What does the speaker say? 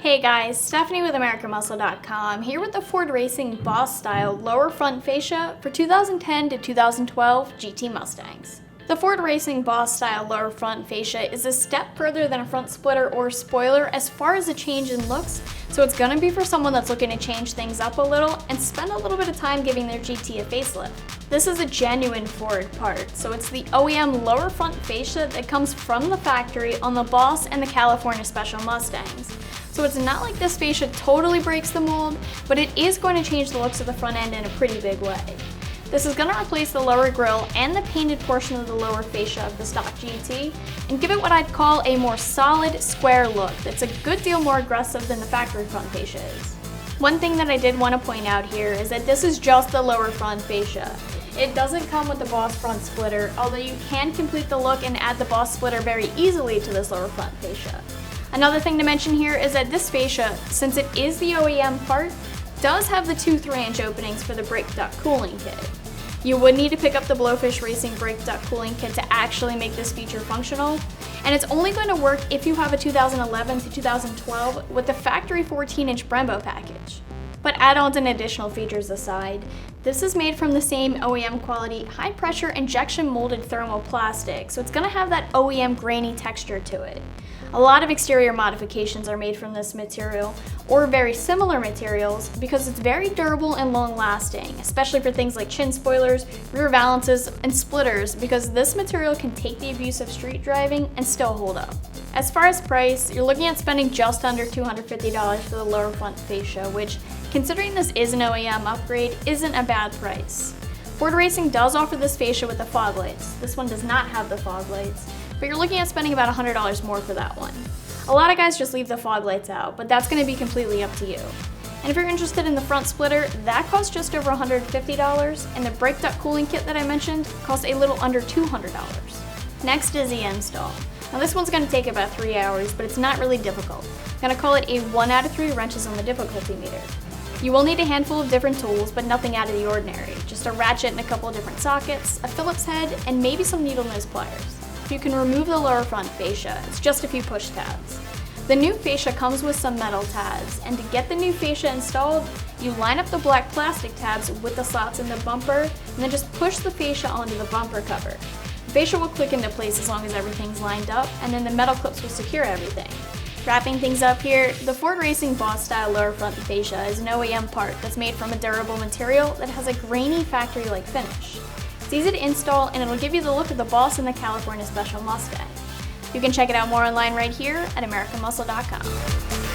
Hey guys, Stephanie with AmericanMuscle.com here with the Ford Racing Boss Style lower front fascia for 2010 to 2012 GT Mustangs. The Ford Racing Boss Style lower front fascia is a step further than a front splitter or spoiler as far as a change in looks, so it's going to be for someone that's looking to change things up a little and spend a little bit of time giving their GT a facelift. This is a genuine Ford part, so it's the OEM lower front fascia that comes from the factory on the Boss and the California Special Mustangs. So it's not like this fascia totally breaks the mold, but it is going to change the looks of the front end in a pretty big way. This is going to replace the lower grille and the painted portion of the lower fascia of the stock GT and give it what I'd call a more solid, square look that's a good deal more aggressive than the factory front fascia is. One thing that I did want to point out here is that this is just the lower front fascia. It doesn't come with the Boss front splitter, although you can complete the look and add the Boss splitter very easily to this lower front fascia. Another thing to mention here is that this fascia, since it is the OEM part, does have the two 3-inch openings for the brake duct cooling kit. You would need to pick up the Blowfish Racing brake duct cooling kit to actually make this feature functional, and it's only going to work if you have a 2011 to 2012 with the factory 14-inch Bremo package. But add-ons and additional features aside, this is made from the same OEM quality high-pressure injection molded thermoplastic, so it's going to have that OEM grainy texture to it. A lot of exterior modifications are made from this material, or very similar materials, because it's very durable and long-lasting, especially for things like chin spoilers, rear valances, and splitters, because this material can take the abuse of street driving and still hold up. As far as price, you're looking at spending just under $250 for the lower front fascia, which, considering this is an OEM upgrade, isn't a bad price. Ford Racing does offer this fascia with the fog lights. This one does not have the fog lights, but you're looking at spending about $100 more for that one. A lot of guys just leave the fog lights out, but that's going to be completely up to you. And if you're interested in the front splitter, that costs just over $150, and the brake duct cooling kit that I mentioned costs a little under $200. Next is the install. Now this one's going to take about 3 hours, but it's not really difficult. I'm going to call it a 1 out of 3 wrenches on the difficulty meter. You will need a handful of different tools, but nothing out of the ordinary. Just a ratchet and a couple of different sockets, a Phillips head, and maybe some needle nose pliers. You can remove the lower front fascia, it's just a few push tabs. The new fascia comes with some metal tabs, and to get the new fascia installed, you line up the black plastic tabs with the slots in the bumper, and then just push the fascia onto the bumper cover. The fascia will click into place as long as everything's lined up, and then the metal clips will secure everything. Wrapping things up here, the Ford Racing Boss Style lower front fascia is an OEM part that's made from a durable material that has a grainy factory-like finish. It's easy to install, and it'll give you the look of the Boss and the California Special Mustang. You can check it out more online right here at AmericanMuscle.com.